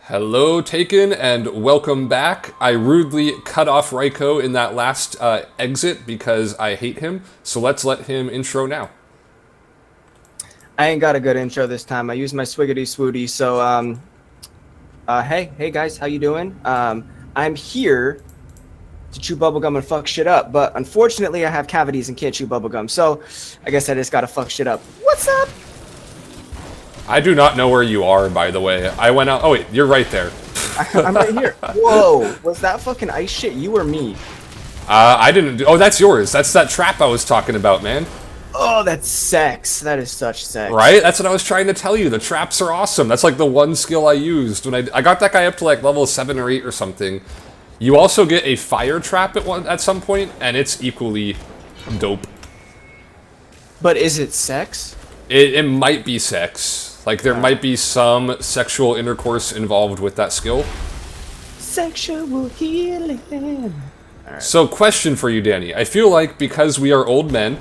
Hello, Taken, and welcome back. I rudely cut off Ryco in that last exit because I hate him, so let's let him intro now. I ain't got a good intro this time. I used my swiggity swooty. So, hey guys, how you doing? I'm here to chew bubblegum and fuck shit up, but unfortunately I have cavities and can't chew bubblegum, so I guess I just gotta fuck shit up. What's up? I do not know where you are, by the way. I went out. Oh, wait, you're right there. I'm right here. Whoa, was that fucking ice shit you or me? I didn't do. Oh, that's yours. That's that trap I was talking about, man. Oh, that's sex. That is such sex. Right? That's what I was trying to tell you. The traps are awesome. That's like the one skill I used when I got that guy up to like level 7 or 8 or something. You also get a fire trap at some point, and it's equally dope. But is it sex? It might be sex. Like, there might be some sexual intercourse involved with that skill. Sexual healing. Right. So, question for you, Danny. I feel like because we are old men...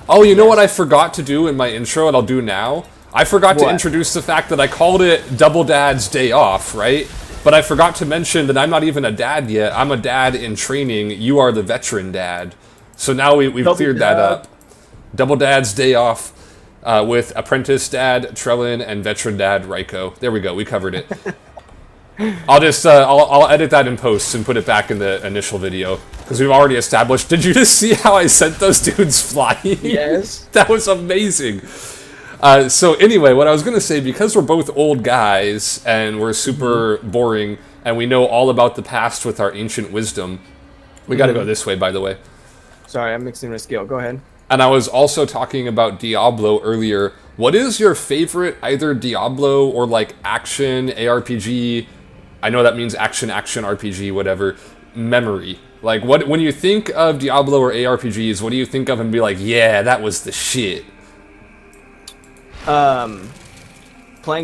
Oh, you know what I forgot to do in my intro, and I'll do now? I forgot to introduce the fact that I called it Double Dad's Day Off, right? But I forgot to mention that I'm not even a dad yet. I'm a dad in training. You are the veteran dad. So now we've cleared that up. Double Dad's Day Off. With Apprentice Dad, Trellan, and Veteran Dad, Ryco. There we go, we covered it. I'll just, I'll edit that in post and put it back in the initial video. Because we've already established, did you just see how I sent those dudes flying? Yes. That was amazing. So anyway, what I was going to say, because we're both old guys, and we're super boring, and we know all about the past with our ancient wisdom, we gotta go this way, by the way. Sorry, I'm mixing a skill, go ahead. And I was also talking about Diablo earlier. What is your favorite either Diablo or like action ARPG? I know that means action RPG, whatever. Memory. Like when you think of Diablo or ARPGs, what do you think of and be like, yeah, that was the shit? Playing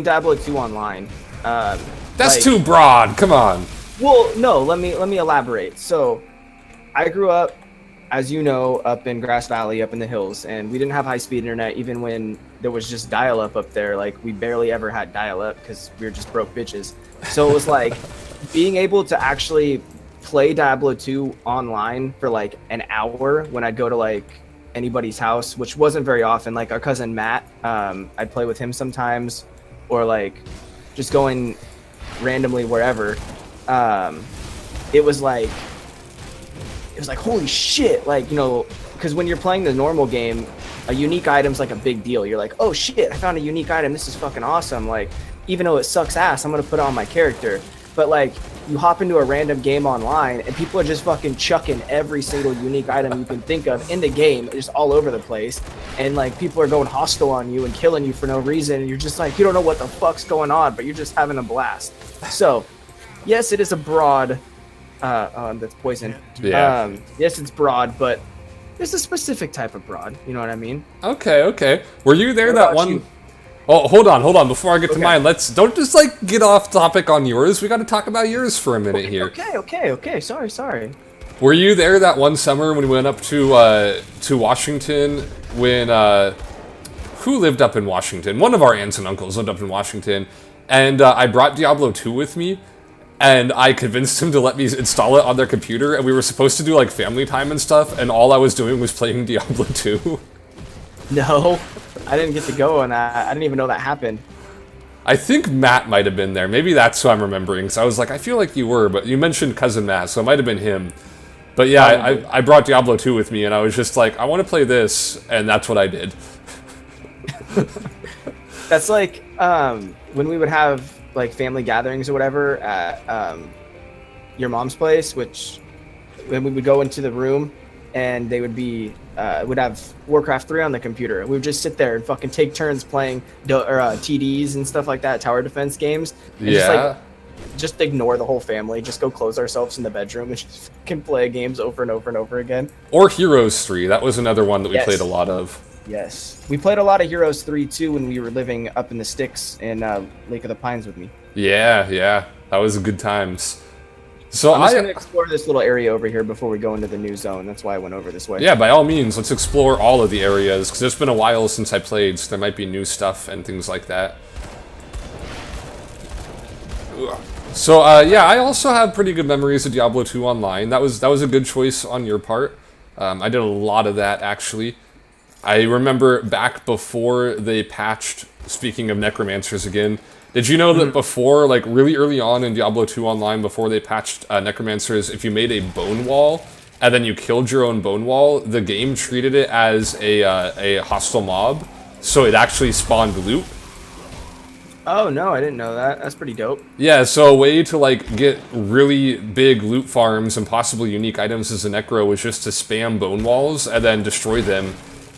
Diablo 2 online. That's too broad. Come on. Well, no. Let me elaborate. So, I grew up, as you know, up in Grass Valley, up in the hills, and we didn't have high-speed internet even when there was just dial-up up there. Like, we barely ever had dial-up because we were just broke bitches. So it was like being able to actually play Diablo 2 online for like an hour when I'd go to like anybody's house, which wasn't very often. Like our cousin Matt, I'd play with him sometimes, or like just going randomly wherever. It was like holy shit, like, you know, because when you're playing the normal game, a unique item's like a big deal. You're like, oh shit, I found a unique item, this is fucking awesome. Like, even though it sucks ass, I'm gonna put it on my character. But like, you hop into a random game online and people are just fucking chucking every single unique item you can think of in the game, just all over the place. And like, people are going hostile on you and killing you for no reason, and you're just like, you don't know what the fuck's going on, but you're just having a blast. So yes, it is a broad that's poison. Yeah. Yes, it's broad, but there's a specific type of broad. You know what I mean? Okay. Were you there What that about one? you? Oh, hold on. Before I get to mine, don't just like get off topic on yours. We got to talk about yours for a minute here. Okay. Sorry. Were you there that one summer when we went up to Washington? When who lived up in Washington? One of our aunts and uncles lived up in Washington, and I brought Diablo 2 with me. And I convinced him to let me install it on their computer, and we were supposed to do like family time and stuff, and all I was doing was playing Diablo 2. No, I didn't get to go on that. I didn't even know that happened. I think Matt might have been there. Maybe that's who I'm remembering. So I was like, I feel like you were, but you mentioned Cousin Matt, so it might have been him. But yeah, I brought Diablo 2 with me, and I was just like, I want to play this, and that's what I did. That's like when we would have like family gatherings or whatever at your mom's place, which when we would go into the room and they would be would have Warcraft 3 on the computer. We would just sit there and fucking take turns playing TDs and stuff like that, tower defense games. And just ignore the whole family. Just go close ourselves in the bedroom and just fucking play games over and over and over again. Or Heroes 3. That was another one that we played a lot of. Yes. We played a lot of Heroes 3 too when we were living up in the sticks in Lake of the Pines with me. Yeah. That was good times. So I'm just going to explore this little area over here before we go into the new zone. That's why I went over this way. Yeah, by all means, let's explore all of the areas, because it's been a while since I played, so there might be new stuff and things like that. So yeah, I also have pretty good memories of Diablo 2 Online. That was a good choice on your part. I did a lot of that actually. I remember back before they patched. Speaking of necromancers again, did you know that before, like really early on in Diablo 2 Online, before they patched necromancers, if you made a bone wall and then you killed your own bone wall, the game treated it as a hostile mob, so it actually spawned loot. Oh no, I didn't know that. That's pretty dope. Yeah, so a way to like get really big loot farms and possibly unique items as a necro was just to spam bone walls and then destroy them.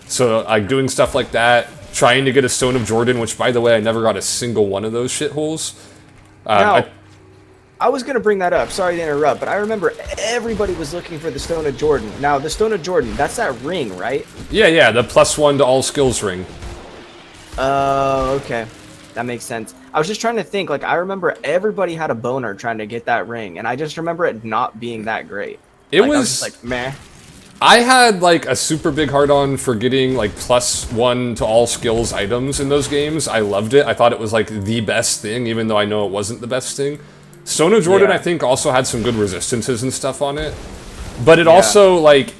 So like doing stuff like that, trying to get a Stone of Jordan, which by the way I never got a single one of those shitholes. I was gonna bring that up. Sorry to interrupt, but I remember everybody was looking for the Stone of Jordan. Now the Stone of Jordan, that's that ring, right? Yeah, the +1 to all skills ring. Oh, okay. That makes sense. I was just trying to think, like, I remember everybody had a boner trying to get that ring, and I just remember it not being that great. It like, was I was just like, meh. I had, like, a super big hard-on for getting, like, +1 to all skills items in those games. I loved it. I thought it was, like, the best thing, even though I know it wasn't the best thing. Stone of Jordan, I think, also had some good resistances and stuff on it. But it also, like,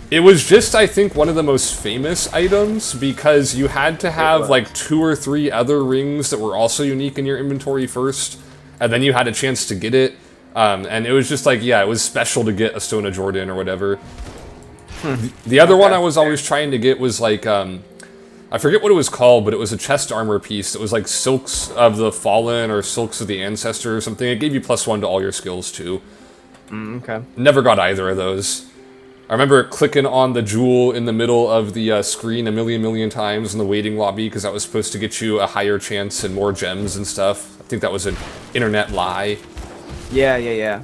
it was just, I think, one of the most famous items because you had to have, like, 2 or 3 other rings that were also unique in your inventory first, and then you had a chance to get it. And it was just like, yeah, it was special to get a Stone of Jordan or whatever. The other one I was always trying to get was, like, I forget what it was called, but it was a chest armor piece that was, like, Silks of the Fallen or Silks of the Ancestor or something. It gave you +1 to all your skills, too. Okay. Never got either of those. I remember clicking on the jewel in the middle of the screen a million times in the waiting lobby because that was supposed to get you a higher chance and more gems and stuff. I think that was an internet lie. Yeah.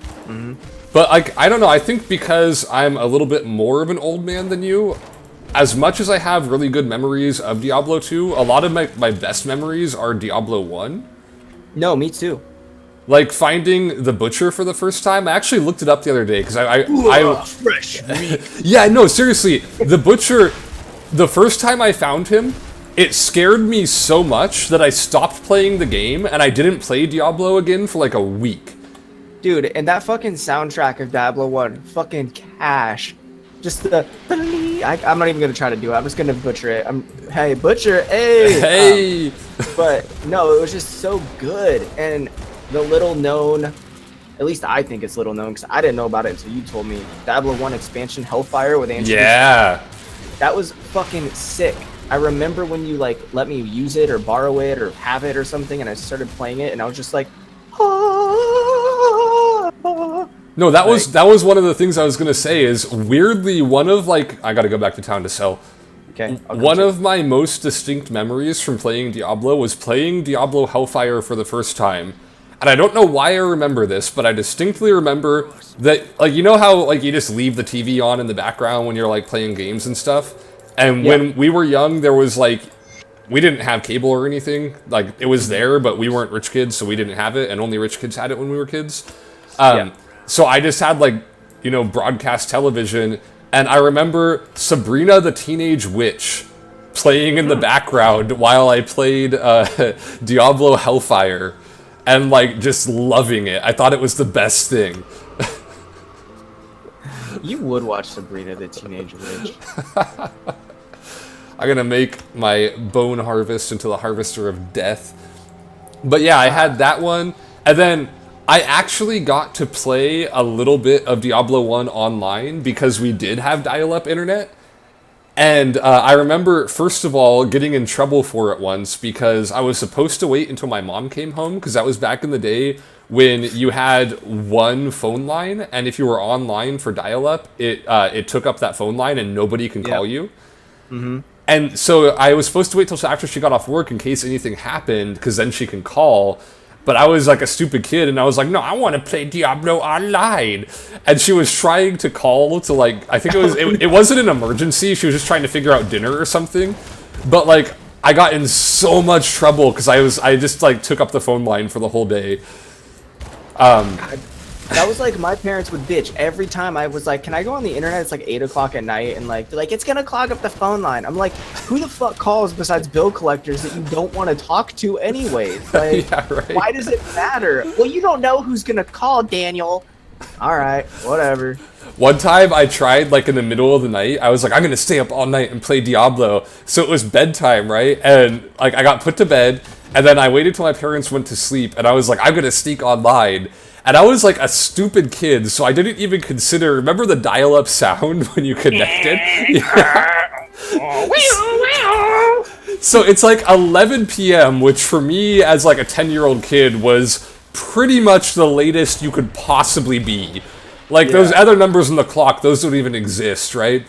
But, like, I don't know, I think because I'm a little bit more of an old man than you, as much as I have really good memories of Diablo 2, a lot of my best memories are Diablo 1. No, me too. Like, finding the Butcher for the first time, I actually looked it up the other day, because I fresh meat. Yeah, no, seriously, the Butcher, the first time I found him, it scared me so much that I stopped playing the game, and I didn't play Diablo again for like a week. Dude, and that fucking soundtrack of Diablo 1, fucking cash. Just the... I'm not even gonna try to do it, I'm just gonna butcher it. Hey, Butcher, hey! Hey! But, no, it was just so good, and... the little known, at least I think it's little known because I didn't know about it until you told me. Diablo 1 expansion Hellfire with Ancient. Yeah. That was fucking sick. I remember when you like let me use it or borrow it or have it or something, and I started playing it, and I was just like, No, that was one of the things I was gonna say. Is weirdly one of like I gotta go back to town to sell. Okay. One of my most distinct memories from playing Diablo was playing Diablo Hellfire for the first time. And I don't know why I remember this, but I distinctly remember that, like, you know how, like, you just leave the TV on in the background when you're, like, playing games and stuff? And when we were young, there was, like, we didn't have cable or anything. Like, it was there, but we weren't rich kids, so we didn't have it, and only rich kids had it when we were kids. So I just had, like, you know, broadcast television, and I remember Sabrina the Teenage Witch playing in the background while I played Diablo Hellfire. And, like, just loving it. I thought it was the best thing. You would watch Sabrina the Teenage Witch. I'm gonna make my bone harvest into the harvester of death. But yeah, I had that one. And then I actually got to play a little bit of Diablo 1 online because we did have dial-up internet. And I remember, first of all, getting in trouble for it once because I was supposed to wait until my mom came home because that was back in the day when you had one phone line, and if you were online for dial-up, it took up that phone line and nobody can call you. And so I was supposed to wait till after she got off work in case anything happened because then she can call. But I was like a stupid kid, and I was like, no, I want to play Diablo online. And she was trying to call to, like, I think it wasn't an emergency. She was just trying to figure out dinner or something. But, like, I got in so much trouble because I just, like, took up the phone line for the whole day. And That was like my parents would bitch every time I was like, can I go on the internet? It's like 8 o'clock at night, and like they're like, it's gonna clog up the phone line. I'm like, who the fuck calls besides bill collectors that you don't want to talk to anyways? Like, Yeah, right. why does it matter? Well, you don't know who's gonna call, Daniel. All right, whatever. One time I tried, like, in the middle of the night, I was like, I'm gonna stay up all night and play Diablo. So it was bedtime, right? And, like, I got put to bed, and then I waited till my parents went to sleep, and I was like, I'm gonna sneak online. And I was, like, a stupid kid, so I didn't even consider... Remember the dial-up sound when you connected? Yeah. So it's, like, 11 p.m., which for me, as, like, a 10-year-old kid, was pretty much the latest you could possibly be. Like, those other numbers on the clock, those don't even exist, right?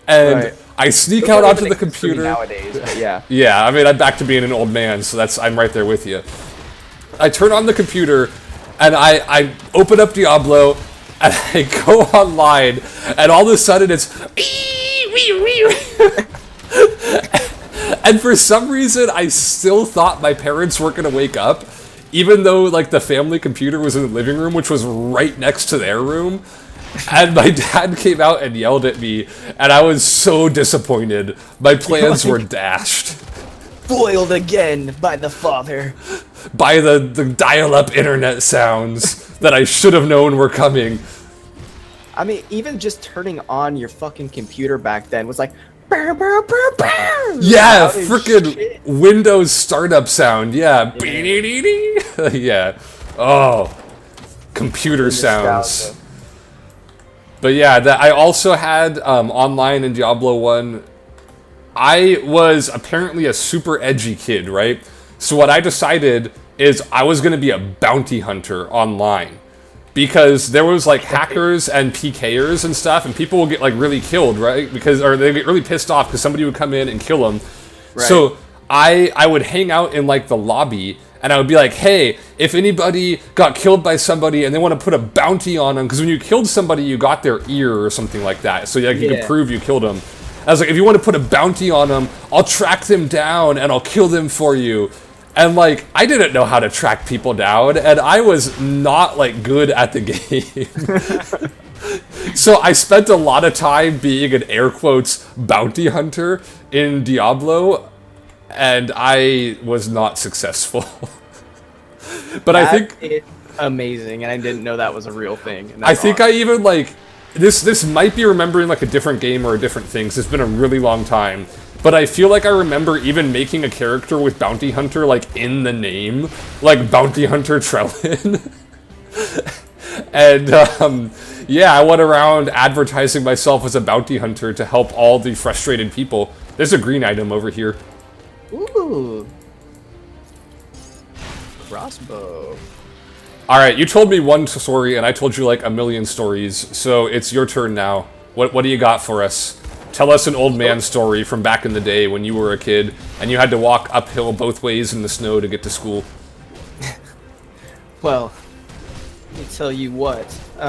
And I sneak out onto the computer. Nowadays, but yeah. Yeah, I mean, I'm back to being an old man, so I'm right there with you. I turn on the computer, and I open up Diablo, and I go online, and all of a sudden it's... And for some reason, I still thought my parents weren't going to wake up, even though, like, the family computer was in the living room, which was right next to their room. And my dad came out and yelled at me, and I was so disappointed. My plans were dashed. Foiled again by the father. By the dial-up internet sounds that I should have known were coming. I mean, even just turning on your fucking computer back then was like... Burr, burr, burr, burr. Yeah, freaking Windows startup sound. Yeah. Yeah. Oh. Computer sounds. But yeah, I also had online in Diablo 1. I was apparently a super edgy kid, right? So what I decided is I was going to be a bounty hunter online. Because there was, like, hackers and PKers and stuff, and people would get, like, really killed, right? Or they get really pissed off because somebody would come in and kill them. Right. So I would hang out in, like, the lobby, and I would be like, hey, if anybody got killed by somebody and they want to put a bounty on them, because when you killed somebody, you got their ear or something like that, so like, you could prove you killed them. I was like, if you want to put a bounty on them, I'll track them down and I'll kill them for you. And, like, I didn't know how to track people down, and I was not, like, good at the game. So I spent a lot of time being an air quotes bounty hunter in Diablo, and I was not successful. But I think it's amazing, and I didn't know that was a real thing. I think awesome. I even, like, this might be remembering, like, a different game or a different thing, 'cause it's been a really long time. But I feel like I remember even making a character with Bounty Hunter, like, in the name. Like, Bounty Hunter Trellan. And, yeah, I went around advertising myself as a bounty hunter to help all the frustrated people. There's a green item over here. Ooh. Crossbow. Alright, you told me one story, and I told you, like, a million stories. So it's your turn now. What do you got for us? Tell us an old man story from back in the day when you were a kid and you had to walk uphill both ways in the snow to get to school. Well, let me tell you what. Shit,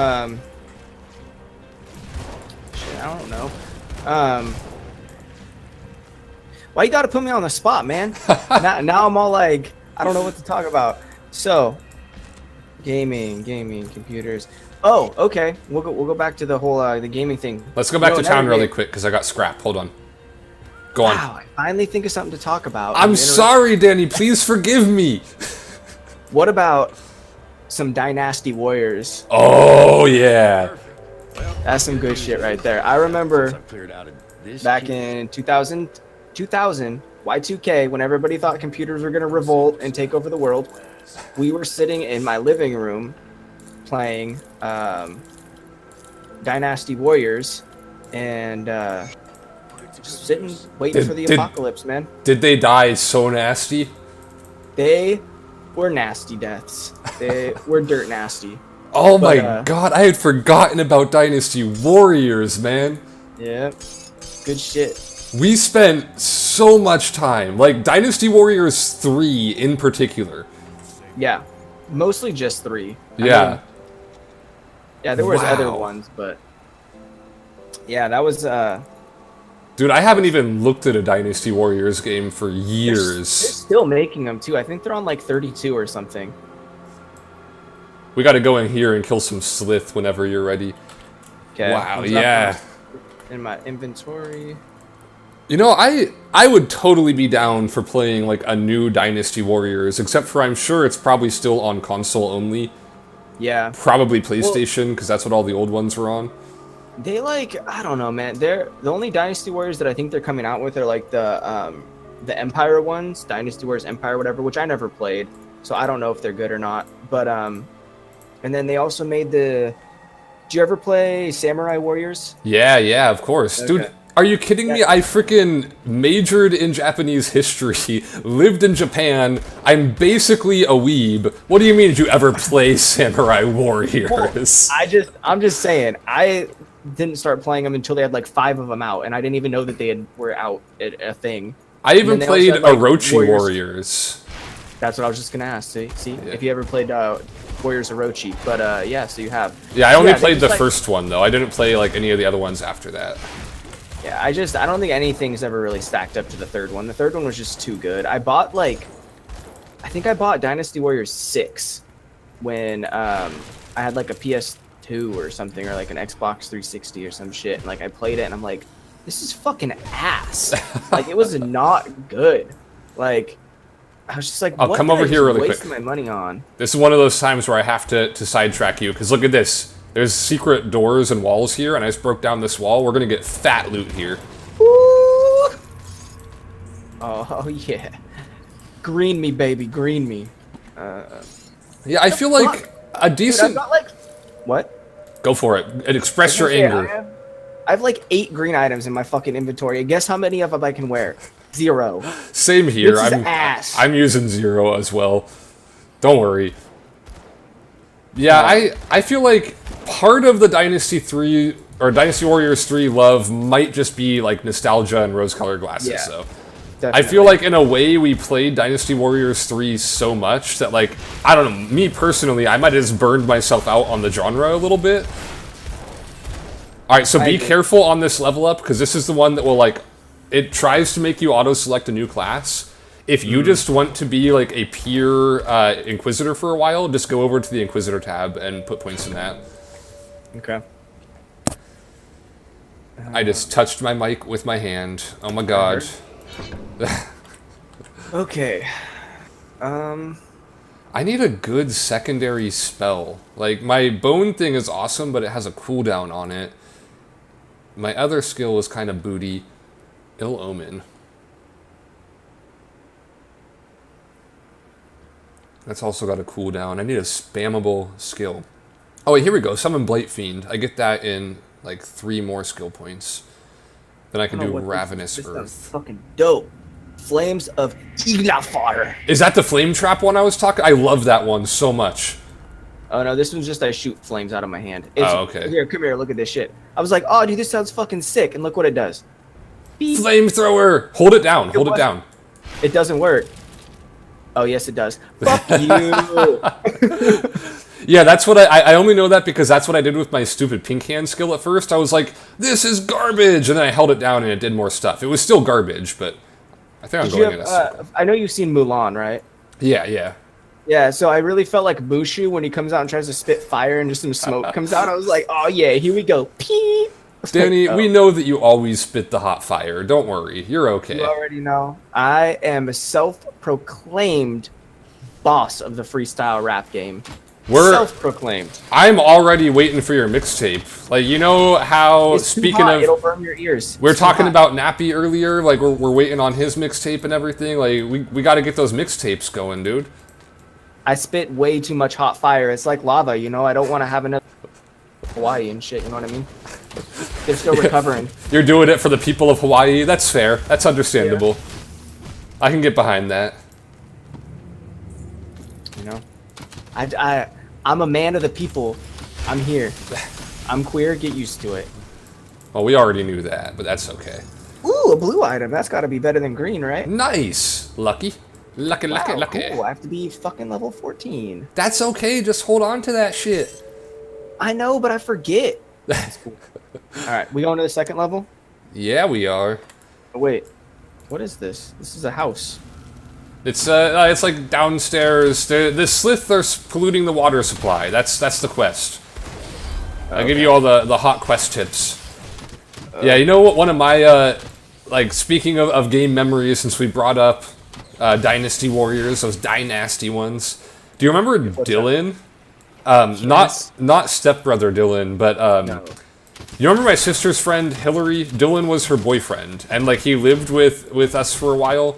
I don't know. Why you gotta put me on the spot, man? now I'm all like, I don't know what to talk about. So, gaming, computers. Oh, okay. We'll go back to the whole the gaming thing. Let's go back to town really quick because I got scrap. Hold on. Go on. Wow, I finally think of something to talk about. I'm sorry, Danny. Please forgive me. What about some Dynasty Warriors? Oh yeah. That's some good shit right there. I remember back in 2000, Y2K, when everybody thought computers were gonna revolt and take over the world, we were sitting in my living room playing Dynasty Warriors and just sitting waiting for the apocalypse, man. Did they die so nasty? They were nasty deaths. They were dirt nasty. Oh my god, I had forgotten about Dynasty Warriors, man. Yeah, good shit. We spent so much time, like Dynasty Warriors 3 in particular. Yeah, mostly just 3. I mean, yeah, there was other ones, but yeah, that was dude, I haven't even looked at a Dynasty Warriors game for years. They're still making them too. I think they're on like 32 or something. We gotta go in here and kill some Slith whenever you're ready. Okay. Wow, yeah. In my inventory. You know, I would totally be down for playing, like, a new Dynasty Warriors, except for I'm sure it's probably still on console only. Yeah. Probably PlayStation, because that's what all the old ones were on. They, like, I don't know, man. They're the only Dynasty Warriors that I think they're coming out with are, like, the Empire ones, Dynasty Warriors Empire, whatever, which I never played, so I don't know if they're good or not. But, and then they also made the... Did you ever play Samurai Warriors? Yeah, of course. Okay. Dude, are you kidding me? I freaking majored in Japanese history, lived in Japan, I'm basically a weeb. What do you mean, did you ever play Samurai Warriors? Well, I'm just saying, I didn't start playing them until they had like 5 of them out, and I didn't even know that were out at a thing. I even played had, like, Orochi Warriors. That's what I was just gonna ask. See, if you ever played Warriors Orochi, but yeah, so you have. Yeah, I only played the first one though. I didn't play like any of the other ones after that. Yeah, I don't think anything's ever really stacked up to the third one. The third one was just too good. I think I bought Dynasty Warriors 6 when I had like a PS2 or something, or like an Xbox 360 or some shit, and like I played it and I'm like, this is fucking ass. Like, it was not good. Like, I was just like, I'll come over here really quick. Waste my money on. This is one of those times where I have to sidetrack you, because look at this. There's secret doors and walls here, and I just broke down this wall. We're gonna get fat loot here. Ooh. Oh yeah, green me, baby, green me. Yeah, I feel like a decent. Dude, I've got like, what? Go for it. And express your anger. I have like 8 green items in my fucking inventory. And guess how many of them I can wear? 0. Same here. Ass. I'm using 0 as well. Don't worry. Yeah, I feel like part of the Dynasty 3 or Dynasty Warriors 3 love might just be like nostalgia and rose-colored glasses. Yeah, so definitely. I feel like in a way we played Dynasty Warriors 3 so much that, like, I don't know, me personally, I might have just burned myself out on the genre a little bit. Alright, so be careful on this level up, because this is the one that will, like, it tries to make you auto-select a new class. If you just want to be, like, a pure Inquisitor for a while, just go over to the Inquisitor tab and put points in that. Okay. I just touched my mic with my hand. Oh my god. Okay. I need a good secondary spell. Like, my bone thing is awesome, but it has a cooldown on it. My other skill is kind of booty. Ill Omen. That's also got a cooldown. I need a spammable skill. Oh wait, here we go. Summon Blight Fiend. I get that in like 3 more skill points. Then I can do Ravenous Earth. This is fucking dope. Flames of Iglafar. Is that the flame trap one I was talking? I love that one so much. Oh no, this one's just I shoot flames out of my hand. Oh, okay. Here, come here, look at this shit. I was like, oh dude, this sounds fucking sick, and look what it does. Beep. Flamethrower! Hold it down, hold it down. It doesn't work. Oh yes, it does. Fuck you. Yeah, that's what I only know that because that's what I did with my stupid pink hand skill at first. I was like, this is garbage, and then I held it down and it did more stuff. It was still garbage, but I think I'm going in a circle. I know you've seen Mulan, right? Yeah. Yeah, so I really felt like Mushu when he comes out and tries to spit fire and just some smoke comes out. I was like, oh yeah, here we go. Pee. Danny, we know that you always spit the hot fire. Don't worry, you're okay. You already know. I am a self-proclaimed boss of the freestyle rap game. Self-proclaimed. I'm already waiting for your mixtape. Like, you know how, it's speaking too hot. of... It'll burn your ears. We were talking about Nappy earlier, like, we're waiting on his mixtape and everything. Like, we gotta get those mixtapes going, dude. I spit way too much hot fire. It's like lava, you know? I don't want to have another Hawaii and shit, you know what I mean? They're still recovering. You're doing it for the people of Hawaii. That's fair. That's understandable. Yeah. I can get behind that. You know? I'm a man of the people. I'm here. I'm queer. Get used to it. Well, we already knew that, but that's okay. Ooh, a blue item. That's got to be better than green, right? Nice. Lucky. Lucky. Cool. I have to be fucking level 14. That's okay. Just hold on to that shit. I know, but I forget. That's cool. All right, we going to the second level? Yeah, we are. Oh, wait. What is this? This is a house. It's like downstairs. The Slith are polluting the water supply. That's the quest. Okay. I'll give you all the hot quest tips. Yeah, you know what? One of my like speaking of game memories, since we brought up Dynasty Warriors, those dynasty ones. Do you remember Dylan? Not stepbrother Dylan, but No. you remember my sister's friend Hillary? Dylan was her boyfriend, and like he lived with us for a while.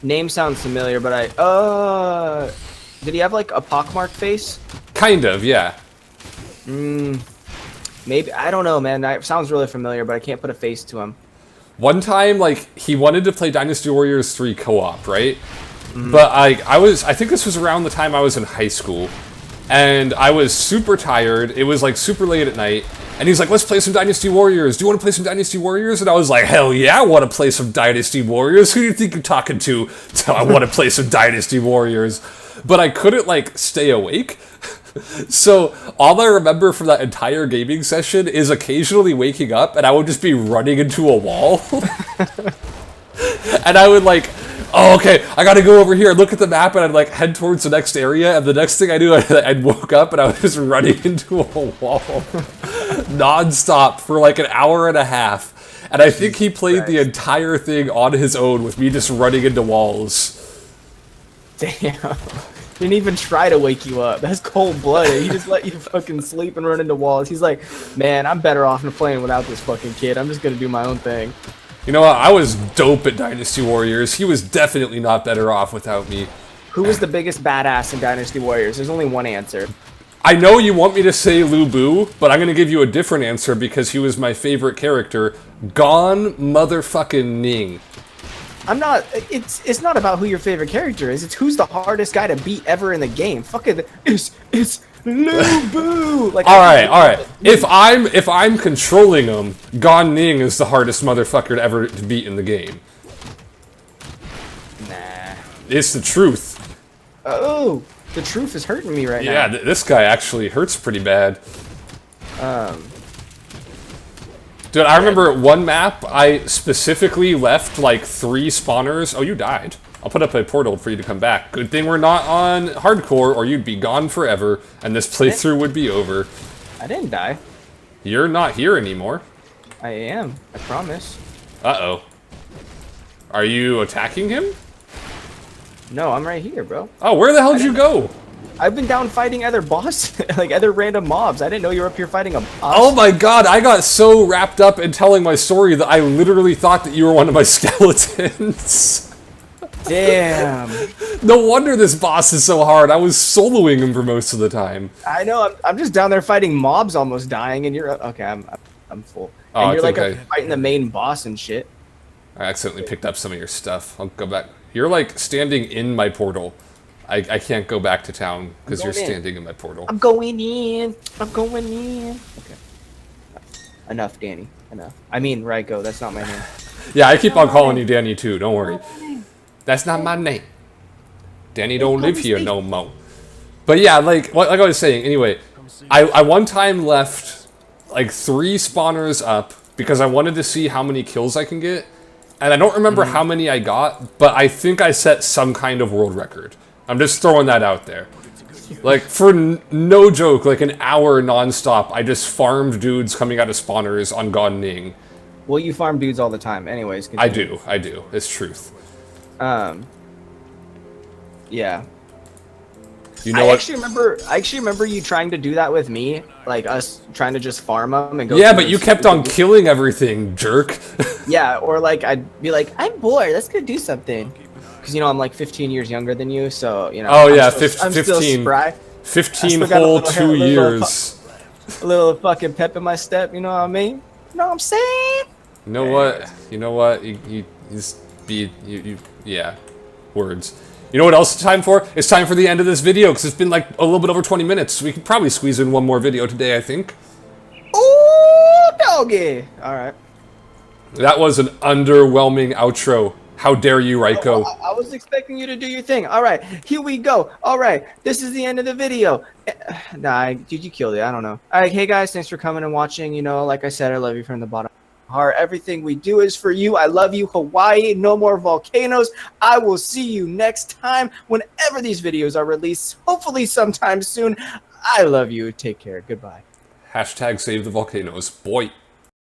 Name sounds familiar, but did he have like a pockmarked face? Kind of, yeah. Maybe, I don't know, man. That sounds really familiar, but I can't put a face to him. One time, like, he wanted to play Dynasty Warriors 3 co-op, right? But I think this was around the time I was in high school, and I was super tired. It was like super late at night, and he's like, let's play some Dynasty Warriors. Do you want to play some Dynasty Warriors? And I was like, hell yeah, I want to play some Dynasty Warriors. Who do you think you're talking to? I want to play some Dynasty Warriors. But I couldn't, like, stay awake. So all I remember from that entire gaming session is occasionally waking up, and I would just be running into a wall. And I would like, oh, okay, I gotta go over here, look at the map, and I'd like head towards the next area, and the next thing I knew, I'd woke up and I was just running into a wall non-stop for like an hour and a half. And I think he played the entire thing on his own with me just running into walls. Damn. Didn't even try to wake you up. That's cold-blooded. He just let you fucking sleep and run into walls. He's like, man, I'm better off than playing without this fucking kid. I'm just gonna do my own thing. You know what? I was dope at Dynasty Warriors. He was definitely not better off without me. Who was the biggest badass in Dynasty Warriors? There's only one answer. I know you want me to say Lu Bu, but I'm gonna give you a different answer because he was my favorite character. Gone motherfucking Ning. I'm not. It's not about who your favorite character is. It's who's the hardest guy to beat ever in the game. Fucking it's Lu Bu. Like, all right. If I'm controlling him, Gone Ning is the hardest motherfucker to ever to beat in the game. Nah. It's the truth. Oh, the truth is hurting me right now. Yeah, this guy actually hurts pretty bad. Dude, I remember one map, I specifically left like 3 spawners. Oh, you died. I'll put up a portal for you to come back. Good thing we're not on hardcore, or you'd be gone forever, and this playthrough would be over. I didn't die. You're not here anymore. I am. I promise. Uh-oh. Are you attacking him? No, I'm right here, bro. Oh, where the hell did you go? I've been down fighting other boss, like other random mobs. I didn't know you were up here fighting a boss. Oh my god, I got so wrapped up in telling my story that I literally thought that you were one of my skeletons. Damn. No wonder this boss is so hard. I was soloing him for most of the time. I know. I'm just down there fighting mobs, almost dying, and you're okay. I'm full. Oh, and you're like okay. fighting the main boss and shit. I accidentally picked up some of your stuff. I'll go back. You're like standing in my portal. I can't go back to town because you're standing in my portal. I'm going in. I'm going in. Okay. Enough, Danny. Enough. I mean, Ryco. That's not my name. Yeah, I keep on calling you Danny too. Don't worry. That's not my name. Danny don't live here no more. But yeah, like I was saying. Anyway, I one time left like 3 spawners up because I wanted to see how many kills I can get, and I don't remember how many I got, but I think I set some kind of world record. I'm just throwing that out there. Like, for no joke, like an hour non-stop, I just farmed dudes coming out of spawners on Gone Ning. Well, you farm dudes all the time. Anyways. Continue. I do. It's truth. Yeah. You know I actually remember you trying to do that with me, like us trying to just farm them and go. Yeah, but you kept on killing everything, jerk. Yeah, or like I'd be like, I'm bored. Let's go do something. Because, you know, I'm like 15 years younger than you, so, you know. Oh, yeah, I'm still spry. 15 whole 2 years. A little fucking pep in my step, you know what I mean? You know what I'm saying? You know what? You know what? Yeah. Words. You know what else it's time for? It's time for the end of this video, because it's been like a little bit over 20 minutes. We could probably squeeze in one more video today, I think. Ooh, doggy! Alright. That was an underwhelming outro. How dare you, Ryco? I was expecting you to do your thing. All right, here we go. All right, this is the end of the video. Nah, dude, you killed it. I don't know. All right, hey guys, thanks for coming and watching. You know, like I said, I love you from the bottom. heart. Everything we do is for you. I love you, Hawaii. No more volcanoes. I will see you next time whenever these videos are released, hopefully sometime soon. I love you. Take care. Goodbye. Hashtag save the volcanoes. Boy.